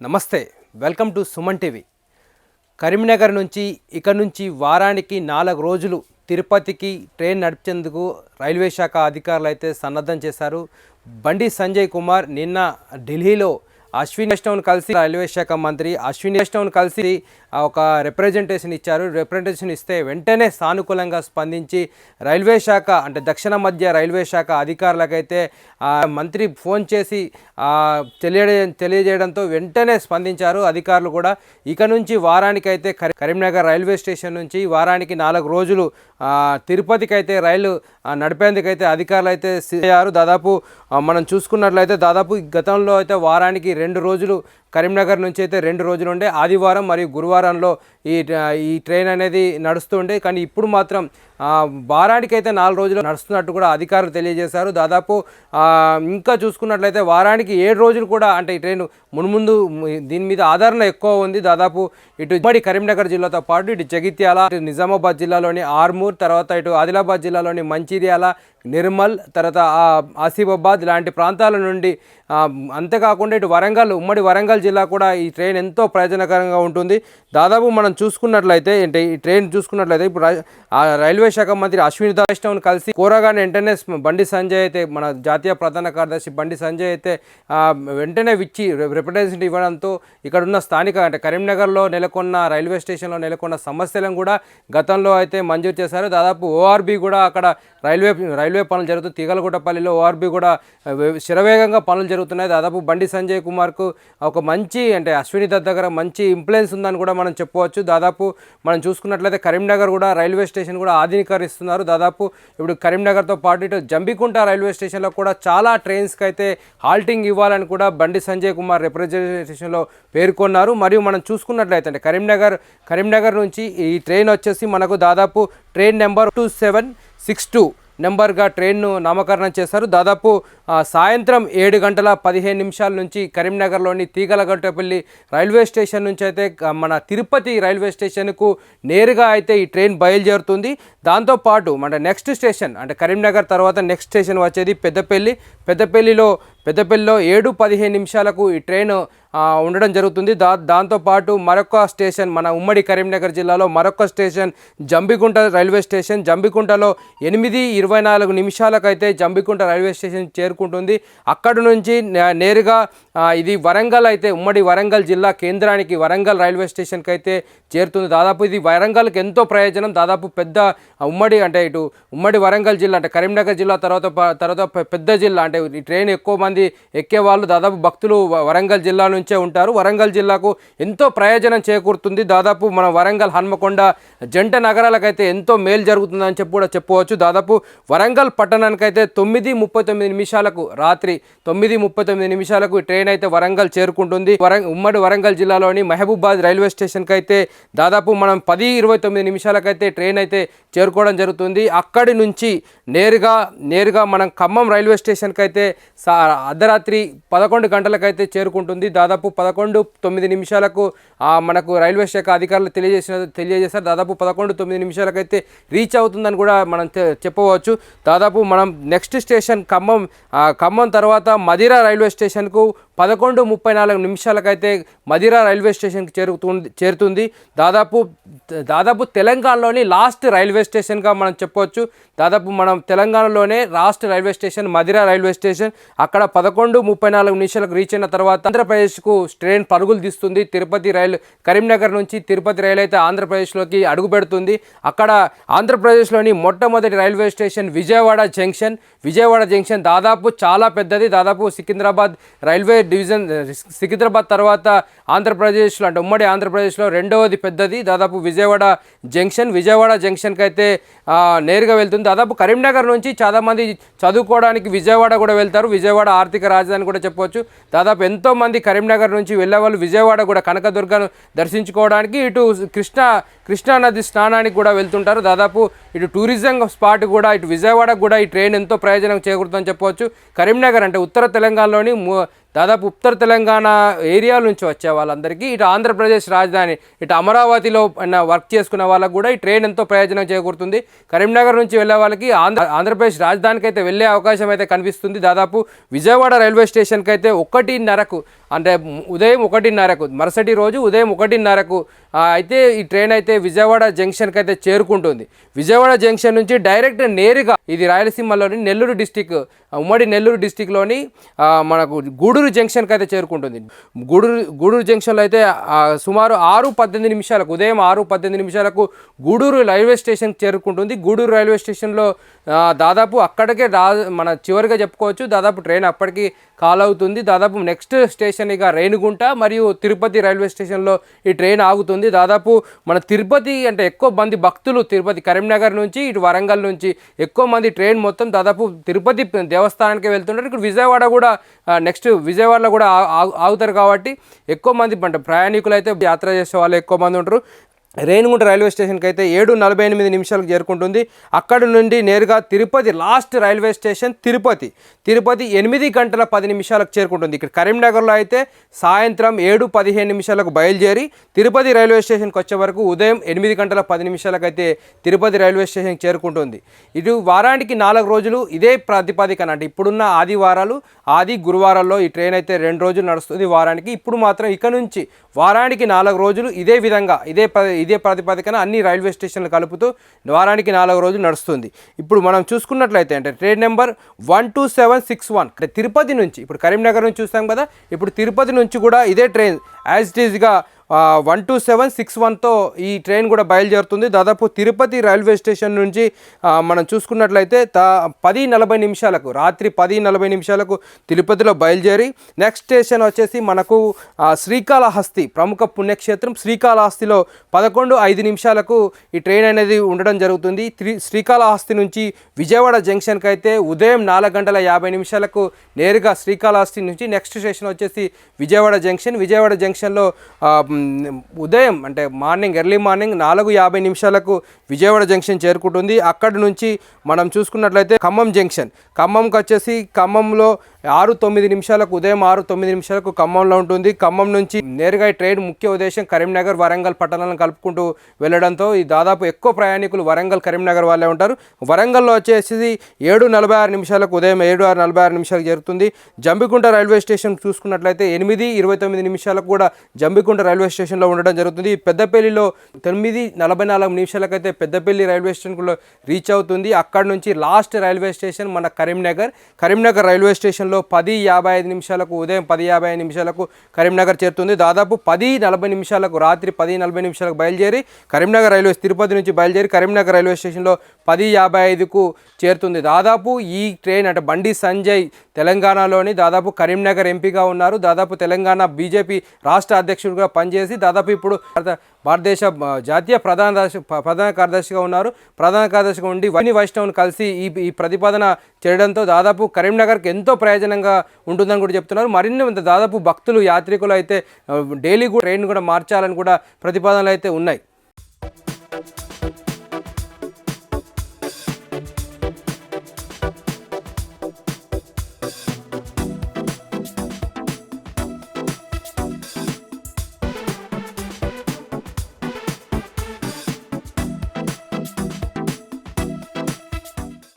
నమస్తే, welcome to Suman TV. Karimnagar నుంచి ఇక నుంచి వారానికి 4 రోజులు తిరుపతికి ట్రైన్ నడిపేందుకు రైల్వే శాఖ అధికారులు అయితే సన్నద్ధం చేశారు. బండి సంజయ్ కుమార్ నిన్న ఢిల్లీలో అశ్విని వైష్ణవ్ను కలిసి రైల్వే శాఖ మంత్రి అశ్విని వైష్ణవ్ను కలిసి ఒక రిప్రజెంటేషన్ ఇచ్చారు. రిప్రజెంటేషన్ ఇస్తే వెంటనే సానుకూలంగా స్పందించి రైల్వే శాఖ అంటే దక్షిణ మధ్య రైల్వే శాఖ అధికారులకైతే మంత్రి ఫోన్ చేసి తెలియజేయడంతో వెంటనే స్పందించారు అధికారులు కూడా. ఇక నుంచి వారానికైతే కరీంనగర్ రైల్వే స్టేషన్ నుంచి వారానికి 4 రోజులు తిరుపతికి అయితే రైలు నడిపేందుకైతే అధికారులు అయితే అయ్యారు. దాదాపు మనం చూసుకున్నట్లయితే దాదాపు గతంలో అయితే వారానికి 2 రోజులు కరీంనగర్ నుంచి అయితే 2 రోజులు ఉండే, ఆదివారం మరియు గురువారంలో ఈ ట్రైన్ అనేది నడుస్తుండే. కానీ ఇప్పుడు మాత్రం వారానికైతే 4 రోజులు నడుస్తున్నట్టు కూడా అధికారులు తెలియజేశారు. దాదాపు ఇంకా చూసుకున్నట్లయితే వారానికి 7 రోజులు కూడా అంటే ఈ ట్రైన్ మున్ముందు దీని మీద ఆదరణ ఎక్కువ ఉంది. దాదాపు ఇటు ఉమ్మడి కరీంనగర్ జిల్లాతో పాటు ఇటు జగిత్యాల, ఇటు నిజామాబాద్ జిల్లాలోని ఆర్మూర్, తర్వాత ఇటు ఆదిలాబాద్ జిల్లాలోని మంచిర్యాల, నిర్మల్, తర్వాత ఆసిఫాబాద్ లాంటి ప్రాంతాల నుండి అంతేకాకుండా ఇటు వరంగల్, ఉమ్మడి వరంగల్ జిల్లా కూడా ఈ ట్రైన్ ఎంతో ప్రయోజనకరంగా ఉంటుంది. దాదాపు మనం చూసుకున్నట్లయితే అంటే ఈ ట్రైన్ చూసుకున్నట్లయితే ఇప్పుడు రైల్వే శాఖ మంత్రి అశ్విని వైష్ణవ్ను కలిసి కోరగానే వెంటనే బండి సంజయ్ అయితే మన జాతీయ ప్రధాన కార్యదర్శి బండి సంజయ్ అయితే వెంటనే రిప్రజెంటేషన్ ఇవ్వడంతో ఇక్కడున్న స్థానిక అంటే కరీంనగర్లో నెలకొన్న రైల్వే స్టేషన్లో నెలకొన్న సమస్యలను కూడా గతంలో అయితే మంజూరు చేశారు. దాదాపు ఓఆర్బీ కూడా అక్కడ రైల్వే పనులు జరుగుతుంది. తీగలగుట్టపల్లిలో ఓఆర్బీ కూడా శరవేగంగా పనులు జరుగుతున్నాయి. దాదాపు బండి సంజయ్ కుమార్కు ఒక మంచి అంటే అశ్విని దగ్గర మంచి ఇంప్లుయెన్స్ ఉందని కూడా మనం చెప్పుకోవచ్చు. దాదాపు మనం చూసుకున్నట్లయితే కరీంనగర్ కూడా రైల్వే స్టేషన్ కూడా ఆధునీకరిస్తున్నారు. దాదాపు ఇప్పుడు కరీంనగర్తో పాటు ఇటు జంబికుంట రైల్వే స్టేషన్లో కూడా చాలా ట్రైన్స్కి అయితే హాల్టింగ్ ఇవ్వాలని కూడా బండి సంజయ్ కుమార్ రిప్రజెంటేషన్లో పేర్కొన్నారు. మరియు మనం చూసుకున్నట్లయితే అంటే కరీంనగర్ నుంచి ఈ ట్రైన్ వచ్చేసి మనకు దాదాపు ట్రైన్ నెంబర్ 2762 నెంబర్గా ట్రైన్ను నామకరణం చేశారు. దాదాపు సాయంత్రం 7 గంటల 15 నిమిషాల నుంచి కరీంనగర్లోని తీగలగట్టపల్లి రైల్వే స్టేషన్ నుంచి అయితే మన తిరుపతి రైల్వే స్టేషన్కు నేరుగా అయితే ఈ ట్రైన్ బయలుదేరుతుంది. దాంతోపాటు మన నెక్స్ట్ స్టేషన్ అంటే కరీంనగర్ తర్వాత నెక్స్ట్ స్టేషన్ వచ్చేది పెద్దపల్లిలో 7:15 నిమిషాలకు ఈ ట్రైన్ ఉండడం జరుగుతుంది. దాంతోపాటు మరొక స్టేషన్ మన ఉమ్మడి కరీంనగర్ జిల్లాలో మరొక స్టేషన్ జంబికుంట రైల్వే స్టేషన్. జంబికుంటలో 8:24 నిమిషాలకైతే జంబికుంట రైల్వే స్టేషన్ చేరుకుంటుంది. అక్కడి నుంచి నేరుగా ఇది వరంగల్ అయితే ఉమ్మడి వరంగల్ జిల్లా కేంద్రానికి వరంగల్ రైల్వే స్టేషన్కి అయితే చేరుతుంది. దాదాపు ఇది వరంగల్కి ఎంతో ప్రయోజనం. దాదాపు పెద్ద ఉమ్మడి అంటే ఇటు ఉమ్మడి వరంగల్ జిల్లా అంటే కరీంనగర్ జిల్లా తర్వాత పెద్ద జిల్లా అంటే ఈ ట్రైన్ ఎక్కువ మంది ఎక్కేవాళ్ళు దాదాపు భక్తులు వరంగల్ జిల్లా నుంచే ఉంటారు. వరంగల్ జిల్లాకు ఎంతో ప్రయోజనం చేకూరుతుంది. దాదాపు మన వరంగల్ హన్మకొండ జంట నగరాలకైతే ఎంతో మేలు జరుగుతుందని కూడా చెప్పుకోవచ్చు. దాదాపు వరంగల్ పట్టణానికైతే 9:39 నిమిషాలకు రాత్రి 9:39 నిమిషాలకు ట్రైన్ అయితే వరంగల్ చేరుకుంటుంది. ఉమ్మడి వరంగల్ జిల్లాలోని మహబూబాద్ రైల్వే స్టేషన్కి అయితే దాదాపు మనం 10:29 నిమిషాలకైతే ట్రైన్ అయితే చేరుకోవడం జరుగుతుంది. అక్కడి నుంచి నేరుగా మనం ఖమ్మం రైల్వే స్టేషన్కి అయితే అర్ధరాత్రి 11 గంటలకైతే చేరుకుంటుంది. దాదాపు 11:09 నిమిషాలకు మనకు రైల్వే శాఖ అధికారులు తెలియజేశారు. దాదాపు 11:09 నిమిషాలకైతే రీచ్ అవుతుందని కూడా మనం చెప్పవచ్చు. దాదాపు మనం నెక్స్ట్ స్టేషన్ ఖమ్మం తర్వాత మదిరా రైల్వే స్టేషన్కు 11:34 నిమిషాలకైతే మదిరా రైల్వే స్టేషన్కి చేరుతుంది. దాదాపు తెలంగాణలోని లాస్ట్ రైల్వే స్టేషన్గా మనం చెప్పవచ్చు. దాదాపు మనం తెలంగాణలోనే last railway station Madira railway station. అక్కడ 11:34 నిమిషాలకు రీచ్ అయిన తర్వాత ఆంధ్రప్రదేశ్కు ట్రైన్ పరుగులు తీస్తుంది. కరీంనగర్ నుంచి తిరుపతి రైలు అయితే ఆంధ్రప్రదేశ్లోకి అడుగు పెడుతుంది. అక్కడ ఆంధ్రప్రదేశ్లోని మొట్టమొదటి రైల్వే స్టేషన్ విజయవాడ జంక్షన్ దాదాపు చాలా పెద్దది. దాదాపు సికింద్రాబాద్ రైల్వే డివిజన్ సికింద్రాబాద్ తర్వాత ఆంధ్రప్రదేశ్లో అంటే ఉమ్మడి ఆంధ్రప్రదేశ్లో రెండవది పెద్దది. దాదాపు విజయవాడ జంక్షన్కి అయితే నేరుగా వెళ్తుంది. దాదాపు కరీంనగర్ నుంచి చాలామంది చదువుకోవడానికి విజయవాడ కూడా వెళ్తారు. విజయవాడ ఆర్థిక రాజధాని కూడా చెప్పవచ్చు. దాదాపు ఎంతోమంది కరీంనగర్ నుంచి వెళ్ళే వాళ్ళు విజయవాడ కూడా కనకదుర్గను దర్శించుకోవడానికి ఇటు కృష్ణా నది స్నానానికి కూడా వెళ్తుంటారు. దాదాపు ఇటు టూరిజం స్పాట్ కూడా ఇటు విజయవాడకు కూడా ఈ ట్రైన్ ఎంతో ప్రయోజనం చేకూరుతుందని చెప్పవచ్చు. కరీంనగర్ అంటే ఉత్తర తెలంగాణలోని దాదాపు ఉత్తర తెలంగాణ ఏరియాల నుంచి వచ్చే వాళ్ళందరికీ ఇటు ఆంధ్రప్రదేశ్ రాజధాని ఇటు అమరావతిలో వర్క్ చేసుకునే వాళ్ళకు కూడా ఈ ట్రైన్ ఎంతో ప్రయోజనం చేకూరుతుంది. కరీంనగర్ నుంచి వెళ్ళే వాళ్ళకి ఆంధ్రప్రదేశ్ రాజధానికి అయితే వెళ్ళే అవకాశం అయితే కనిపిస్తుంది. దాదాపు విజయవాడ రైల్వే స్టేషన్కి అయితే 1:30కు అంటే ఉదయం 1:30కు మరుసటి రోజు ఉదయం 1:30కు అయితే ఈ ట్రైన్ అయితే విజయవాడ జంక్షన్కి అయితే చేరుకుంటుంది. విజయవాడ జంక్షన్ నుంచి డైరెక్ట్ నేరుగా ఇది రాయలసీమలోని నెల్లూరు డిస్టిక్, ఉమ్మడి నెల్లూరు డిస్టిక్లోని మనకు గూడూరు జంక్షన్కి అయితే చేరుకుంటుంది. గూడూరు జంక్షన్లో అయితే సుమారు 6:18 నిమిషాలకు ఉదయం 6:18 నిమిషాలకు గూడూరు రైల్వే స్టేషన్కి చేరుకుంటుంది. గూడూరు రైల్వే స్టేషన్లో దాదాపు అక్కడికే మన చివరిగా చెప్పుకోవచ్చు, దాదాపు ట్రైన్ అప్పటికి కాల్ అవుతుంది. దాదాపు నెక్స్ట్ స్టేషన్ ఇక రేణిగుంట మరియు తిరుపతి రైల్వే స్టేషన్లో ఈ ట్రైన్ ఆగుతుంది. దాదాపు మన తిరుపతి అంటే ఎక్కువ మంది భక్తులు తిరుపతి కరీంనగర్ నుంచి ఇటు వరంగల్ నుంచి ఎక్కువ మంది ట్రైన్ మొత్తం దాదాపు తిరుపతి దేవస్థానానికి వెళ్తుంటారు. ఇక్కడ విజయవాడ కూడా నెక్స్ట్ విజయవాడలో కూడా ఆగుతారు కాబట్టి ఎక్కువ మంది అంటే ప్రయాణికులు అయితే యాత్ర చేసే వాళ్ళు ఎక్కువ మంది ఉంటారు. రేణిగుంట రైల్వే స్టేషన్కి అయితే 7:48 నిమిషాలకు చేరుకుంటుంది. అక్కడి నుండి నేరుగా Tirupati last railway station Tirupati 8:10 చేరుకుంటుంది. ఇక్కడ కరీంనగర్లో అయితే సాయంత్రం 7:15 నిమిషాలకు బయలుదేరి తిరుపతి రైల్వే స్టేషన్కి వచ్చే వరకు ఉదయం 8:10 అయితే తిరుపతి రైల్వే స్టేషన్కి చేరుకుంటుంది. ఇటు వారానికి 4 రోజులు ఇదే ప్రాతిపదికన అంటే ఇప్పుడున్న ఆదివారాలు గురువారాల్లో ఈ ట్రైన్ అయితే 2 రోజులు నడుస్తుంది వారానికి. ఇప్పుడు మాత్రం ఇక నుంచి వారానికి 4 రోజులు ఇదే విధంగా ఇదే ప్రాతిపదికన అన్ని రైల్వే స్టేషన్లు కలుపుతూ వారానికి 4 రోజులు నడుస్తుంది. ఇప్పుడు మనం చూసుకున్నట్లయితే అంటే ట్రైన్ నెంబర్ 12761 తిరుపతి నుంచి, ఇప్పుడు కరీంనగర్ నుంచి చూస్తాం కదా, ఇప్పుడు తిరుపతి నుంచి కూడా ఇదే ట్రైన్ యాజ్ ఇట్ ఈజ్గా 12761తో ఈ ట్రైన్ కూడా బయలుదేరుతుంది. దాదాపు తిరుపతి రైల్వే స్టేషన్ నుంచి మనం చూసుకున్నట్లయితే 10:40 రాత్రి 10:40 తిరుపతిలో బయలుదేరి నెక్స్ట్ స్టేషన్ వచ్చేసి మనకు శ్రీకాళహస్తి, ప్రముఖ పుణ్యక్షేత్రం శ్రీకాళహస్తిలో 11:05 ఈ ట్రైన్ అనేది ఉండడం జరుగుతుంది. శ్రీకాళహస్తి నుంచి విజయవాడ జంక్షన్కి అయితే ఉదయం 4:50 నేరుగా శ్రీకాళహస్తి నుంచి నెక్స్ట్ స్టేషన్ వచ్చేసి విజయవాడ జంక్షన్లో ఉదయం అంటే ఎర్లీ మార్నింగ్ 4:50 విజయవాడ జంక్షన్ చేరుకుంటుంది. అక్కడి నుంచి మనం చూసుకున్నట్లయితే ఖమ్మంకి వచ్చేసి ఖమ్మంలో 6:09 ఉదయం 6:09 ఖమ్మంలో ఉంటుంది. ఖమ్మం నుంచి నేరుగా ఈ ట్రైన్ ముఖ్య ఉద్దేశం కరీంనగర్ వరంగల్ పట్టణాలను కలుపుకుంటూ వెళ్ళడంతో ఈ దాదాపు ఎక్కువ ప్రయాణికులు వరంగల్ కరీంనగర్ వాళ్ళే ఉంటారు. వరంగల్లో వచ్చేసి 7:46 ఉదయం 7:46 చేరుతుంది. జంబికుంట రైల్వే స్టేషన్ చూసుకున్నట్లయితే 8:29 కూడా జంబికుంట రైల్వే స్టేషన్లో ఉండడం జరుగుతుంది. పెద్దపల్లిలో 9:44 అయితే పెద్దపల్లి రైల్వే స్టేషన్లో రీచ్ అవుతుంది. అక్కడ నుంచి లాస్ట్ రైల్వే స్టేషన్ మన కరీంనగర్ రైల్వే స్టేషన్లో 10:55 ఉదయం 10:55 కరీంనగర్ చేరుతుంది. దాదాపు 10:40 రాత్రి 10:40 బయలుదేరి తిరుపతి నుంచి బయలుదేరి కరీంనగర్ రైల్వే స్టేషన్లో 10:55 చేరుతుంది. దాదాపు ఈ ట్రైన్ అంటే బండి సంజయ్ తెలంగాణలోని దాదాపు కరీంనగర్ ఎంపీగా ఉన్నారు. దాదాపు తెలంగాణ బీజేపీ రాష్ట్ర అధ్యక్షుడిగా పనిచేసి దాదాపు ఇప్పుడు భారతదేశ జాతీయ ప్రధాన కార్యదర్శిగా ఉన్నారు. ప్రధాన కార్యదర్శిగా ఉండి వని వైష్ణవ్ను కలిసి ఈ ప్రతిపాదన చేయడంతో దాదాపు కరీంనగర్కి ఎంతో ప్రయోజనంగా ఉంటుందని కూడా చెప్తున్నారు. మరిన్ని దాదాపు భక్తులు యాత్రికులు అయితే డైలీ కూడా ట్రైన్ కూడా మార్చాలని కూడా ప్రతిపాదనలు అయితే ఉన్నాయి.